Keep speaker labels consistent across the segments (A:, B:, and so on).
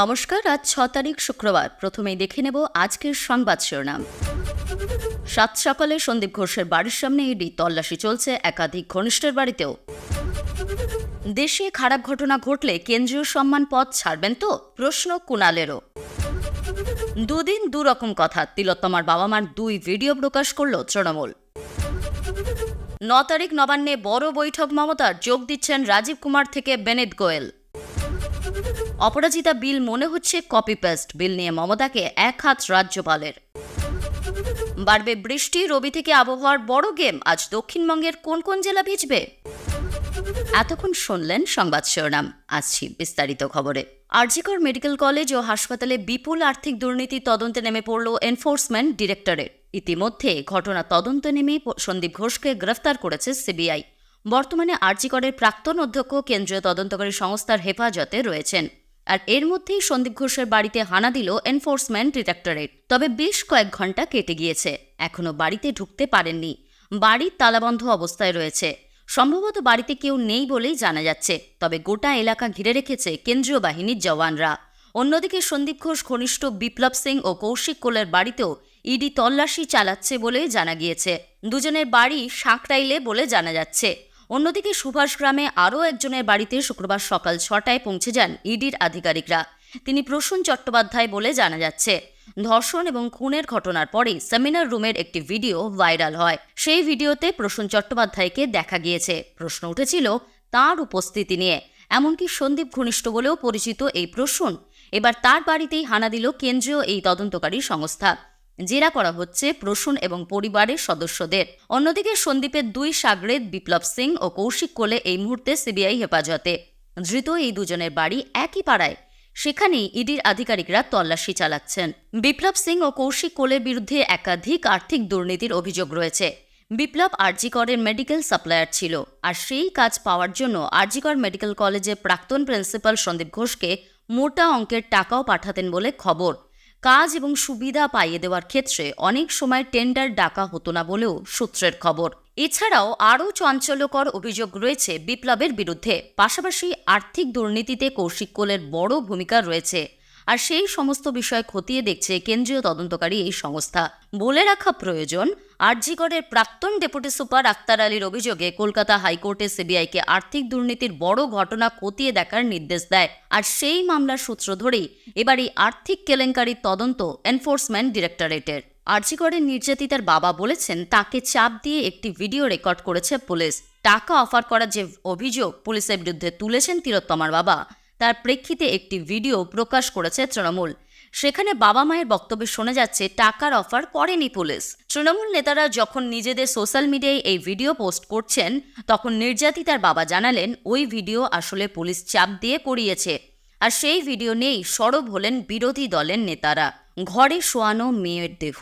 A: নমস্কার। আজ ৬ তারিখ শুক্রবার। প্রথমেই দেখে নেব আজকের সংবাদ শিরোনাম। সাত সকালে সন্দীপ ঘোষের বাড়ির সামনে ইডি তল্লাশি চলছে একাধিক ঘনিষ্ঠের বাড়িতেও। দেশে খারাপ ঘটনা ঘটলে কেন্দ্রীয় সম্মান পদ ছাড়বেন তো, প্রশ্ন কুণালেরও। দুদিন দুরকম কথা, তিলোত্তমার বাবা মার দুই ভিডিও প্রকাশ করল তৃণমূল। ৯ তারিখ নবান্নে বড় বৈঠক মমতার, যোগ দিচ্ছেন রাজীব কুমার থেকে বেনেট গোয়েল। অপরাজিতা বিল মনে হচ্ছে কপি পেস্ট, বিল নিয়ে মমতাকে এক হাত রাজ্যপালের। বাড়বে বৃষ্টি, রবি থেকে আবহাওয়ার বড় গেম। আজ দক্ষিণবঙ্গের কোন কোন জেলা ভিজবে? এতক্ষণ শুনলেন সংবাদ শিরোনাম। আসছি বিস্তারিত খবরে। আরজিকর মেডিকেল কলেজ ও হাসপাতালে বিপুল আর্থিক দুর্নীতি তদন্তে নেমে পড়ল এনফোর্সমেন্ট ডিরেক্টরেট। ইতিমধ্যে ঘটনা তদন্তে নেমে সন্দীপ ঘোষকে গ্রেফতার করেছে সিবিআই। বর্তমানে আরজিকরের প্রাক্তন অধ্যক্ষ কেন্দ্রীয় তদন্তকারী সংস্থার হেফাজতে রয়েছেন। আর এর মধ্যেই সন্দীপ ঘোষের বাড়িতে হানা দিল এনফোর্সমেন্ট ডিরেক্টরেট। তবে বেশ কয়েক ঘন্টা কেটে গিয়েছে, এখনো বাড়িতে ঢুকতে পারেননি। বাড়ি তালাবন্ধ অবস্থায় রয়েছে। সম্ভবত বাড়িতে কেউ নেই বলেই জানা যাচ্ছে। তবে গোটা এলাকা ঘিরে রেখেছে কেন্দ্রীয় বাহিনীর জওয়ানরা। অন্যদিকে সন্দীপ ঘোষ ঘনিষ্ঠ বিপ্লব সিং ও কৌশিক কোলের বাড়িতেও ইডি তল্লাশি চালাচ্ছে বলে জানা গিয়েছে। দুজনের বাড়ি সাঁকরাইলে বলে জানা যাচ্ছে। অন্যদিকে সুভাষগ্রামে আরও একজনের বাড়িতে শুক্রবার সকাল ৬টায় পৌঁছে যান ইডির আধিকারিকরা। তিনি প্রসূন চট্টোপাধ্যায় বলে জানা যাচ্ছে। ধর্ষণ এবং খুনের ঘটনার পরেই সেমিনার রুমের একটি ভিডিও ভাইরাল হয়। সেই ভিডিওতে প্রসূন চট্টোপাধ্যায়কে দেখা গিয়েছে। প্রশ্ন উঠেছিল তার উপস্থিতি নিয়ে। এমনকি সন্দীপ ঘনিষ্ঠ বলেও পরিচিত এই প্রসূন। এবার তার বাড়িতেই হানা দিল কেন্দ্রীয় এই তদন্তকারী সংস্থা। জেরা করা হচ্ছে প্রসূন এবং পরিবারের সদস্যদের। অন্যদিকে সন্দীপের দুই সাগরেদ বিপ্লব সিং ও কৌশিক কোলে এই মুহূর্তে সিবিআই হেফাজতে। ধৃত এই দুজনের বাড়ি একই পাড়ায়। সেখানেই ইডির আধিকারিকরা তল্লাশি চালাচ্ছেন। বিপ্লব সিং ও কৌশিক কোলের বিরুদ্ধে একাধিক আর্থিক দুর্নীতির অভিযোগ রয়েছে। বিপ্লব আরজিকরের মেডিকেল সাপ্লায়ার ছিল, আর সেই কাজ পাওয়ার জন্য আরজিকর মেডিকেল কলেজের প্রাক্তন প্রিন্সিপাল সন্দীপ ঘোষকে মোটা অঙ্কের টাকাও পাঠাতেন বলে খবর। কাজ এবং সুবিধা পাইয়ে দেওয়ার ক্ষেত্রে অনেক সময় টেন্ডার ডাকা হতো না বলেও সূত্রের খবর। এছাড়াও আরও চাঞ্চল্যকর অভিযোগ রয়েছে বিপ্লবের বিরুদ্ধে। পাশাপাশি আর্থিক দুর্নীতিতে কৌশিক কোলের বড় ভূমিকা রয়েছে। আর সেই সমস্ত বিষয় খতিয়ে দেখছে কেন্দ্রীয় তদন্তকারী এই সংস্থা। বলে রাখা প্রয়োজন, আরজিকরের প্রাক্তন ডেপুটি সুপার আক্তার আলীর অভিযোগে কলকাতা হাইকোর্টে সিবিআইকে আর্থিক দুর্নীতির বড় ঘটনা খতিয়ে দেখার নির্দেশ দেয়। আর সেই মামলার সূত্র ধরেই এবার এই আর্থিক কেলেঙ্কারির তদন্ত এনফোর্সমেন্ট ডিরেক্টরেটের। আরজিকরের নির্যাতিতার বাবা বলেছেন তাকে চাপ দিয়ে একটি ভিডিও রেকর্ড করেছে পুলিশ। টাকা অফার করার যে অভিযোগ পুলিশের বিরুদ্ধে তুলেছেন তিলোত্তমার বাবা, তার প্রেক্ষিতে একটি ভিডিও প্রকাশ করেছে তৃণমূল। সেখানে বাবা মায়ের বক্তব্যে শোনা যাচ্ছে টাকার অফার করেনি পুলিশ। তৃণমূল নেতারা যখন নিজেদের সোশ্যাল মিডিয়ায় এই ভিডিও পোস্ট করছেন, তখন নির্যাতিতার বাবা জানালেন ওই ভিডিও আসলে পুলিশ চাপ দিয়ে করিয়েছে। আর সেই ভিডিও নিয়েই সরব হলেন বিরোধী দলের নেতারা। ঘরে শোয়ানো মেয়ের দেহ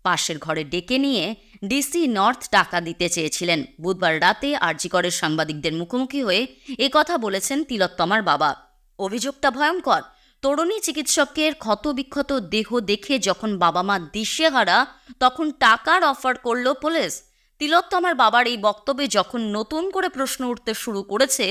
A: পাশের ঘরে ডেকে নিয়ে ডিসি নর্থ টাকা দিতে চেয়েছিলেন। বুধবার রাতে আরজিকরের সাংবাদিকদের মুখোমুখি হয়ে একথা বলেছেন তিলোত্তমার বাবা। অভিযোগটা ভয়ঙ্কর। তরুণী চিকিৎসকের ক্ষতবিক্ষত দেহ দেখে যখন বাবা মা দিশেহারা, তখন টাকার অফার করল পুলিশ। তিলোত্তমার বাবার এই বক্তব্যে যখন নতুন করে প্রশ্ন উঠতে শুরু করেছে,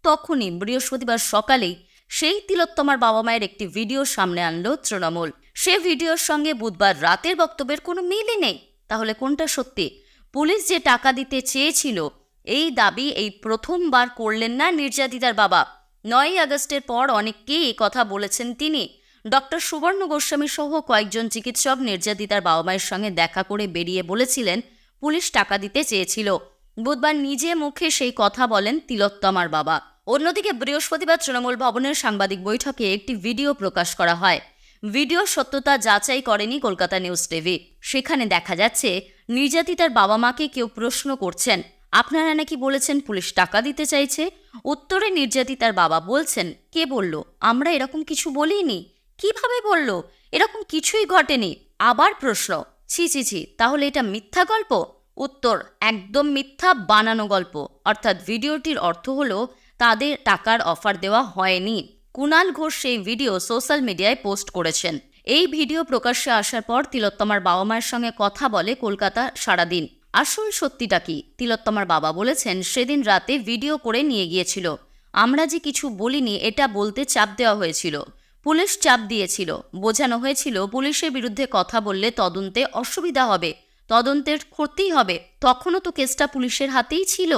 A: তখনই বৃহস্পতিবার সকালেই সেই তিলোত্তমার বাবা মায়ের একটি ভিডিও সামনে আনলো তৃণমূল। সে ভিডিওর সঙ্গে বুধবার রাতের বক্তব্যের কোনো মিলই নেই। তাহলে কোনটা সত্যি? পুলিশ যে টাকা দিতে চেয়েছিল এই দাবি এই প্রথমবার করলেন না নির্যাতিতার বাবা। ৯ আগস্টের পর অনেককেই কথা বলেছেন তিনি। ডক্টর সুবর্ণ গোস্বামী সহ কয়েকজন চিকিৎসক নির্যাতিতার বাবা মায়ের সঙ্গে দেখা করে বেরিয়ে বলেছিলেন পুলিশ টাকা দিতে চেয়েছিল। বুধবার নিজে মুখে সেই কথা বলেন তিলোত্তমার বাবা। অন্যদিকে বৃহস্পতিবার তৃণমূল ভবনের সাংবাদিক বৈঠকে একটি ভিডিও প্রকাশ করা হয়। ভিডিও সত্যতা যাচাই করেনি কলকাতা নিউজ টিভি। সেখানে দেখা যাচ্ছে নির্যাতিতার বাবা মাকে কেউ প্রশ্ন করছেন, আপনারা নাকি বলেছেন পুলিশ টাকা দিতে চাইছে। উত্তরে নির্যাতিতার বাবা বলছেন, কে বলল? আমরা এরকম কিছু বলিনি। কিভাবে বলল? এরকম কিছুই ঘটেনি। আবার প্রশ্ন, ছি ছি ছি, তাহলে এটা মিথ্যা গল্প? উত্তর, একদম মিথ্যা, বানানো গল্প। অর্থাৎ ভিডিওটির অর্থ হলো তাদের টাকার অফার দেওয়া হয়নি। কুণাল ঘোষ সেই ভিডিও সোশ্যাল মিডিয়ায় পোস্ট করেছেন। এই ভিডিও প্রকাশ্যে আসার পর তিলোত্তমার বাবা মায়ের সঙ্গে কথা বলে কলকাতা সারাদিন। আসল সত্যিটা কি? তিলোত্তমার বাবা বলেছেন সেদিন রাতে ভিডিও করে নিয়ে গিয়েছিল। আমরা যে কিছু বলিনি এটা বলতে চাপ দেওয়া হয়েছিল। পুলিশ চাপ দিয়েছিল, বোঝানো হয়েছিল পুলিশের বিরুদ্ধে কথা বললে তদন্তে অসুবিধা হবে, তদন্তের ক্ষতি হবে। তখনও তো কেসটা পুলিশের হাতেই ছিল।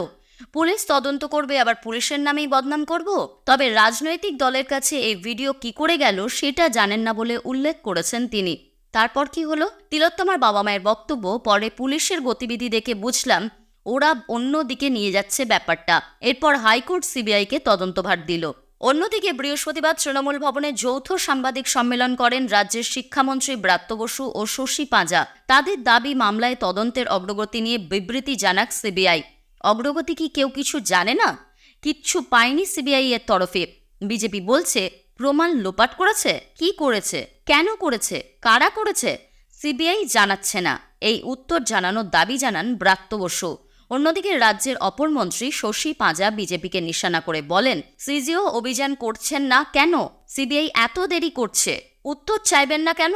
A: পুলিশ তদন্ত করবে, আবার পুলিশের নামেই বদনাম করব? তবে রাজনৈতিক দলের কাছে এই ভিডিও কি করে গেল সেটা জানেন না বলে উল্লেখ করেছেন তিনি। তারপর কি হলো? তিলোত্তমার বাবা মায়ের বক্তব্য, পরে পুলিশের গতিবিধি দেখে বুঝলাম ওরা অন্য দিকে নিয়ে যাচ্ছে ব্যাপারটা। এরপর হাইকোর্ট সিবিআইকে তদন্তভার দিল। অন্যদিকে বৃহস্পতিবার তৃণমূল ভবনে যৌথ সাংবাদিক সম্মেলন করেন রাজ্যের শিক্ষামন্ত্রী ব্রাত্য বসু ও শশী পাঁজা। তাদের দাবি, মামলায় তদন্তের অগ্রগতি নিয়ে বিবৃতি জানাক সিবিআই। অগ্রগতি কি কেউ কিছু জানে না? কিচ্ছু পায়নি সিবিআই এর তরফে। বিজেপি বলছে প্রমাণ লোপাট করেছে। কি করেছে, কেন করেছে, কারা করেছে সিবিআই জানাচ্ছে না। এই উত্তর জানানোর দাবি জানান ব্রাত্য বসু। অন্যদিকে রাজ্যের অপর মন্ত্রী শশী পাঁজা বিজেপিকে নিশানা করে বলেন, সিজিও অভিযান করছেন না কেন? সিবিআই এত দেরি করছে, উত্তর চাইবেন না কেন?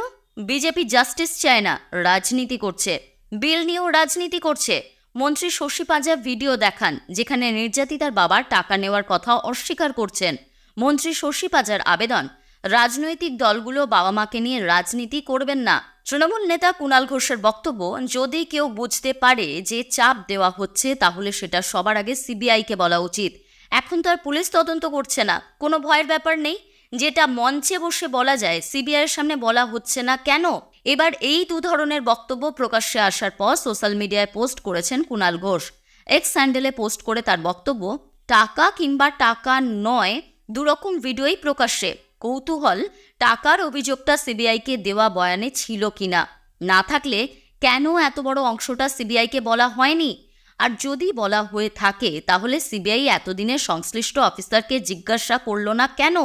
A: বিজেপি জাস্টিস চায় না, রাজনীতি করছে, বিল নিয়েও রাজনীতি করছে। মন্ত্রী শশী পাঁজা ভিডিও দেখান যেখানে নির্যাতিতার বাবা টাকা নেওয়ার কথা অস্বীকার করছেন। মন্ত্রী শশী পাঁজার আবেদন, রাজনৈতিক দলগুলো বাবা মাকে নিয়ে রাজনীতি করবেন না। তৃণমূল নেতা কুণাল ঘোষের বক্তব্য, যদি কেউ বুঝতে পারে যে চাপ দেওয়া হচ্ছে তাহলে সেটা সবার আগে সিবিআইকে বলা উচিত। এখন তো আর পুলিশ তদন্ত করছে না, কোনো ভয়ের ব্যাপার নেই। যেটা মঞ্চে বসে বলা যায় সিবিআইয়ের সামনে বলা হচ্ছে না কেন? এবার এই দু ধরনের বক্তব্য প্রকাশ্যে আসার পর সোশ্যাল মিডিয়ায় পোস্ট করেছেন কুণাল ঘোষ। এক্স হ্যান্ডেলে পোস্ট করে তার বক্তব্য, টাকা কিংবা টাকা নয়, দুরকম ভিডিওই প্রকাশ্যে। কৌতূহল, টাকার অভিযোগটা সিবিআইকে দেওয়া বয়ানে ছিল কিনা, না থাকলে কেন এত বড় অংশটা সিবিআইকে বলা হয়নি? আর যদি বলা হয়ে থাকে তাহলে সিবিআই এতদিনের সংশ্লিষ্ট অফিসারকে জিজ্ঞাসা করল না কেন?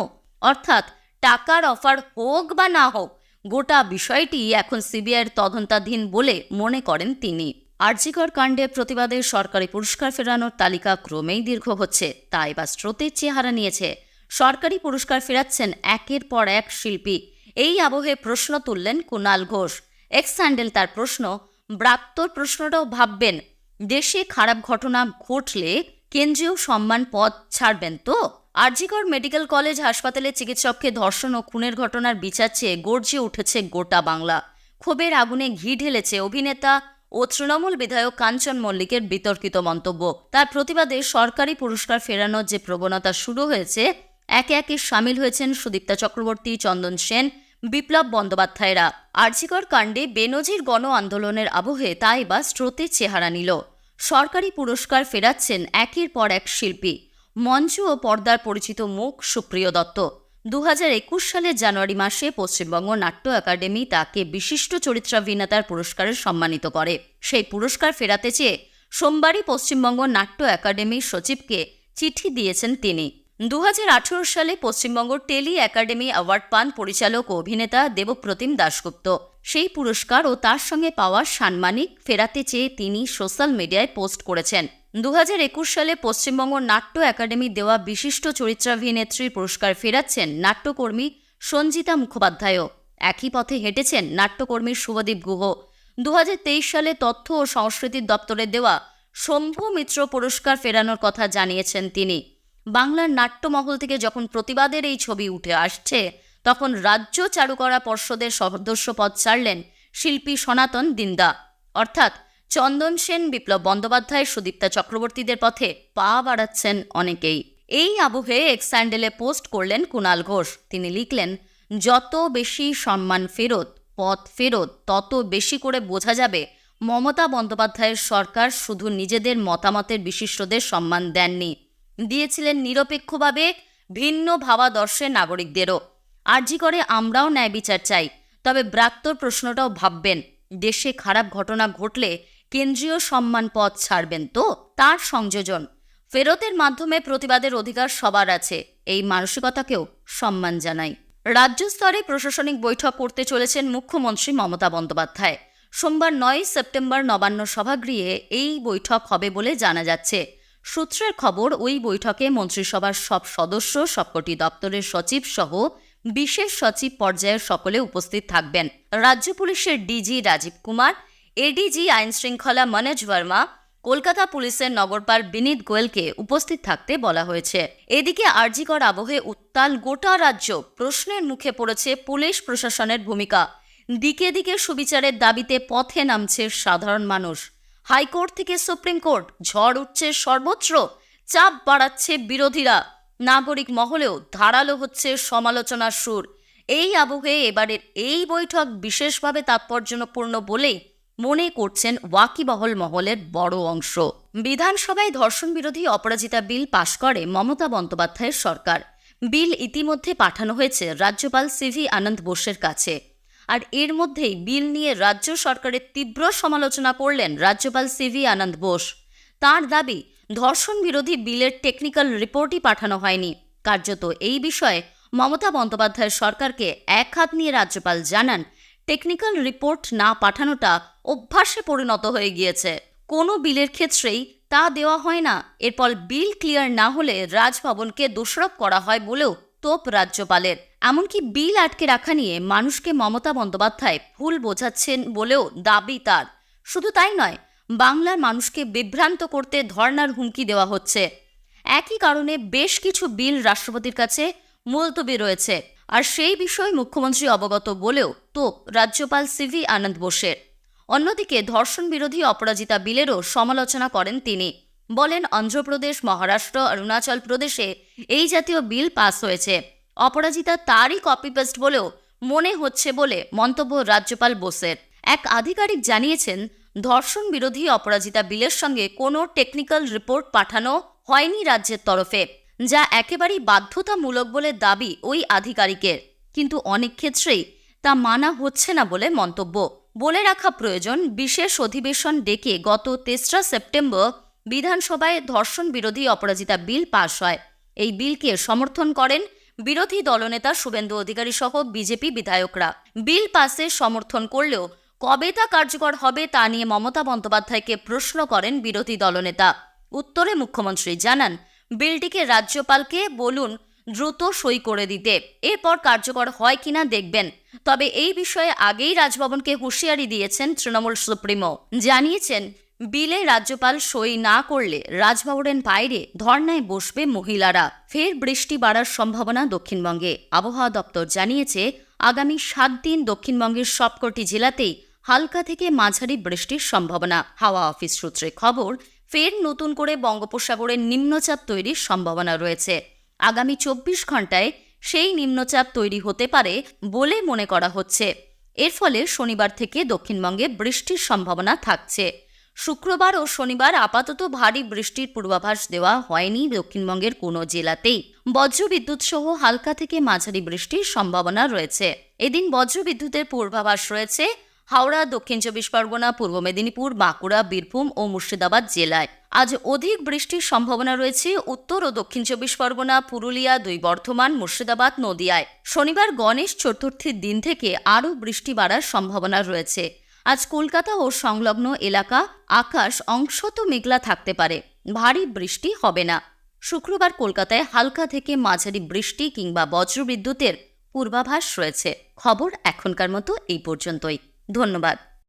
A: অর্থাৎ টাকার অফার হোক বা না হোক, গোটা বিষয়টি এখন সিবিআইয়ের তদন্তাধীন বলে মনে করেন তিনি। আরজিকর কাণ্ডে প্রতিবাদে সরকারি পুরস্কার ফেরানোর তালিকা ক্রমেই দীর্ঘ হচ্ছে, তা এবার স্রোতের চেহারা নিয়েছে। সরকারি পুরস্কার ফেরাচ্ছেন একের পর এক শিল্পী। এই আবহে প্রশ্ন তুললেন কুণাল ঘোষ। এক্স হ্যান্ডেল তার প্রশ্ন, ব্রাত্যর প্রশ্নটাও ভাববেন, দেশে খারাপ ঘটনা ঘটলে কেন্দ্রীয় সম্মান পদ ছাড়বেন তো? আরজিকর মেডিকেল কলেজ হাসপাতালে চিকিৎসককে ধর্ষণ ও খুনের ঘটনার বিচার চেয়ে গর্জে উঠেছে গোটা বাংলা। ক্ষোভের আগুনে ঘি ঢেলেছে অভিনেতা ও তৃণমূল বিধায়ক কাঞ্চন মল্লিকের বিতর্কিত মন্তব্য। তার প্রতিবাদে সরকারি পুরস্কার ফেরানোর যে প্রবণতা শুরু হয়েছে, একে একে সামিল হয়েছেন সুদীপ্তা চক্রবর্তী, চন্দন সেন, বিপ্লব বন্দ্যোপাধ্যায়রা। আরজিকর কাণ্ডে বেনজির গণ আন্দোলনের আবহে তা এবার স্রোতের চেহারা নিল। সরকারি পুরস্কার ফেরাচ্ছেন একের পর এক শিল্পী। মঞ্চ ও পর্দার পরিচিত মুখ সুপ্রিয় দত্ত। 2021 সালের জানুয়ারি মাসে পশ্চিমবঙ্গ নাট্য একাডেমি তাকে বিশিষ্ট চরিত্রাভিনেতার পুরস্কারে সম্মানিত করে। সেই পুরস্কার ফেরাতে চেয়ে সোমবারই পশ্চিমবঙ্গ নাট্য একাডেমির সচিবকে চিঠি দিয়েছেন তিনি। 2018 সালে পশ্চিমবঙ্গ টেলি একাডেমি অ্যাওয়ার্ড পান পরিচালক ও অভিনেতা দেবপ্রতিম দাশগুপ্ত। সেই পুরস্কার ও তার সঙ্গে পাওয়া সাম্মানিক ফেরাতে চেয়ে তিনি সোশ্যাল মিডিয়ায় পোস্ট করেছেন। 2021 সালে পশ্চিমবঙ্গ নাট্য একাডেমি দেওয়া বিশিষ্ট চরিত্রাভিনেত্রীর পুরস্কার ফেরাচ্ছেন নাট্যকর্মী সঞ্জিতা মুখোপাধ্যায়ও। একই পথে হেঁটেছেন নাট্যকর্মী শুভদীপ গুহ। 2023 সালে তথ্য ও সংস্কৃতি দপ্তরে দেওয়া শম্ভু মিত্র পুরস্কার ফেরানোর কথা জানিয়েছেন তিনি। বাংলার নাট্যমহল থেকে যখন প্রতিবাদের এই ছবি উঠে আসছে, তখন রাজ্য চারুকলা পর্ষদের সদস্য পদ ছাড়লেন শিল্পী সনাতন দিন্দা। অর্থাৎ চন্দন সেন, বিপ্লব বন্দ্যোপাধ্যায়, সুদীপ্তা চক্রবর্তীদের পথে পা বাড়াচ্ছেন অনেকেই। এই আবহে এক্স হ্যান্ডেলে পোস্ট করলেন কুণাল ঘোষ। তিনি লিখলেন, যত বেশি সম্মান ফেরত, পথ ফেরত, তত বেশি করে বোঝা যাবে মমতা বন্দ্যোপাধ্যায়ের সরকার শুধু নিজেদের মতামতের বিশিষ্টদের সম্মান দেননি, দিয়েছিলেন নিরপেক্ষভাবে ভিন্ন ভাবাদর্শের নাগরিকদেরও। আরজি করে আমরাও ন্যায় বিচার চাই, তবে ব্রাত্যর প্রশ্নটাও ভাববেন, দেশে খারাপ ঘটনা ঘটলে কেন্দ্রীয় সম্মান পদ ছাড়বেন তো? তার সংযোজন, ফেরতের মাধ্যমে প্রতিবাদের অধিকার সবার আছে, এই মানসিকতাকেও সম্মান জানাই। রাজ্য স্তরে প্রশাসনিক বৈঠক করতে চলেছেন মুখ্যমন্ত্রী মমতা বন্দ্যোপাধ্যায়। সোমবার 9 সেপ্টেম্বর নবান্ন সভাগৃহে এই বৈঠক হবে বলে জানা যাচ্ছে। সূত্রের খবর, ওই বৈঠকে মন্ত্রিসভার সব সদস্য, সবকটি দপ্তরের সচিব সহ বিশেষ সচিব পর্যায়ের সকলে উপস্থিত থাকবেন। রাজ্য পুলিশের ডিজি রাজীব কুমার, এডিজি আইন শৃঙ্খলা মনোজ বর্মা, কলকাতা পুলিশের নগরপাল বিনীত গোয়েলকে উপস্থিত থাকতে বলা হয়েছে। এদিকে আরজিকর আবহে উত্তাল গোটা রাজ্য। প্রশ্নের মুখে পড়েছে পুলিশ প্রশাসনের ভূমিকা। দিকে দিকে সুবিচারের দাবিতে পথে নামছে সাধারণ মানুষ। হাইকোর্ট থেকে সুপ্রিম কোর্ট, ঝড় উঠছে সর্বত্র, চাপ বাড়াচ্ছে বিরোধীরা। নাগরিক মহলেও ধারালো হচ্ছে সমালোচনার সুর। এই আবহে এবারের এই বৈঠক বিশেষভাবে তাৎপর্যপূর্ণ বলেই মনে করছেন ওয়াকিবহল মহলের বড় অংশ। বিধানসভায় ধর্ষণ বিরোধী অপরাজিতা বিল পাশ করে মমতা বন্দ্যোপাধ্যায়ের সরকার। বিল ইতিমধ্যে পাঠানো হয়েছে রাজ্যপাল সিভি আনন্দ বোসের কাছে। আর এর মধ্যেই বিল নিয়ে রাজ্য সরকারের তীব্র সমালোচনা করলেন রাজ্যপাল সিভি আনন্দ বোস। তাঁর দাবি, ধর্ষণ বিরোধী বিলের টেকনিক্যাল রিপোর্টই পাঠানো হয়নি। কার্যত এই বিষয়ে মমতা বন্দ্যোপাধ্যায়ের সরকারকে এক হাত নিয়ে রাজ্যপাল জানান, টেকনিক্যাল রিপোর্ট না পাঠানোটা অভ্যাসে পরিণত হয়ে গিয়েছে। কোনো বিলের ক্ষেত্রেই তা দেওয়া হয় না। এরপর বিল ক্লিয়ার না হলে রাজভবনকে দোষারোপ করা হয় বলেও তোপ রাজ্যপালের। এমনকি বিল আটকে রাখা নিয়ে মানুষকে মমতা বন্দ্যোপাধ্যায় ভুল বোঝাচ্ছেন বলেও দাবি তার। শুধু তাই নয়, বাংলার মানুষকে বিভ্রান্ত করতে ধর্নার হুমকি দেওয়া হচ্ছে। একই কারণে বেশ কিছু বিল রাষ্ট্রপতির কাছে মুলতবি রয়েছে। আর সেই বিষয়ে মুখ্যমন্ত্রী অবগত বলেও তোপ রাজ্যপাল সিভি আনন্দ বোসের। অন্যদিকে ধর্ষণ বিরোধী অপরাজিতা বিলেরও সমালোচনা করেন তিনি। বলেন, অন্ধ্রপ্রদেশ, মহারাষ্ট্র, অরুণাচল প্রদেশে এই জাতীয় বিল পাস হয়েছে। অপরাজিতা তারই কপি পেস্ট বলেও মনে হচ্ছে বলে মন্তব্য রাজ্যপাল বোসের। এক আধিকারিক জানিয়েছেন, ধর্ষণ বিরোধী অপরাজিতা বিলের সঙ্গে কোনো টেকনিক্যাল রিপোর্ট পাঠানো হয়নি রাজ্যের তরফে, যা একেবারেই বাধ্যতামূলক বলে দাবি ওই আধিকারিকের। কিন্তু অনেক ক্ষেত্রেই তা মানা হচ্ছে না বলে মন্তব্য। বলে রাখা প্রয়োজন, বিশেষ অধিবেশন ডেকে গত ৩রা সেপ্টেম্বর বিধানসভায় ধর্ষণ বিরোধী অপরাজিতা বিল পাশ হয়। এই বিলকে সমর্থন করেন বিরোধী দলনেতা শুভেন্দু অধিকারী সহ বিজেপি বিধায়করা। বিল পাসে সমর্থন করলেও কবে তা কার্যকর হবে তা নিয়ে মমতা বন্দ্যোপাধ্যায়কে প্রশ্ন করেন বিরোধী দলনেতা। উত্তরে মুখ্যমন্ত্রী জানান, বিলটিকে রাজ্যপালকে বলুন দ্রুত সই করে দিতে, এরপর কার্যকর হয় কিনা দেখবেন। তবে এই বিষয়ে আগেই রাজভবনকে হুঁশিয়ারি দিয়েছেন তৃণমূল সুপ্রিমো। জানিয়েছেন, বিলে রাজ্যপাল সই না করলে রাজভবনের বাইরে ধর্নায় বসবে মহিলারা। ফের বৃষ্টি বাড়ার সম্ভাবনা দক্ষিণবঙ্গে। আবহাওয়া দপ্তর জানিয়েছে, আগামী 7 দিন দক্ষিণবঙ্গের সবকটি জেলাতেই হালকা থেকে মাঝারি বৃষ্টির সম্ভাবনা। হাওয়া অফিস সূত্রে খবর, ফের নতুন করে বঙ্গোপসাগরে নিম্নচাপ তৈরির সম্ভাবনা রয়েছে। আগামী 24 ঘন্টায় সেই নিম্নচাপ তৈরি হতে পারে বলে মনে করা হচ্ছে। এর ফলে শনিবার থেকে দক্ষিণবঙ্গে বৃষ্টির সম্ভাবনা থাকছে। শুক্রবার ও শনিবার আপাতত ভারী বৃষ্টির পূর্বাভাস দেওয়া হয়নি দক্ষিণবঙ্গের কোনো জেলাতেই। বজ্রবিদ্যুৎ সহ হালকা থেকে মাঝারি বৃষ্টির সম্ভাবনা রয়েছে। এদিন বজ্রবিদ্যুতের পূর্বাভাস রয়েছে হাওড়া, দক্ষিণ 24 পরগনা, পূর্ব মেদিনীপুর, বাঁকুড়া, বীরভূম ও মুর্শিদাবাদ জেলায়। আজ অধিক বৃষ্টির সম্ভাবনা রয়েছে উত্তর ও দক্ষিণ 24 পরগনা, পুরুলিয়া, 2 বর্ধমান, মুর্শিদাবাদ, নদিয়ায়। শনিবার গণেশ চতুর্থীর দিন থেকে আরও বৃষ্টি বাড়ার সম্ভাবনা রয়েছে। আজ কলকাতা ও সংলগ্ন এলাকা আকাশ অংশত মেঘলা থাকতে পারে, ভারী বৃষ্টি হবে না। শুক্রবার কলকাতায় হালকা থেকে মাঝারি বৃষ্টি কিংবা বজ্রবিদ্যুতের পূর্বাভাস রয়েছে। খবর এখনকার মতো এই পর্যন্তই। ধন্যবাদ।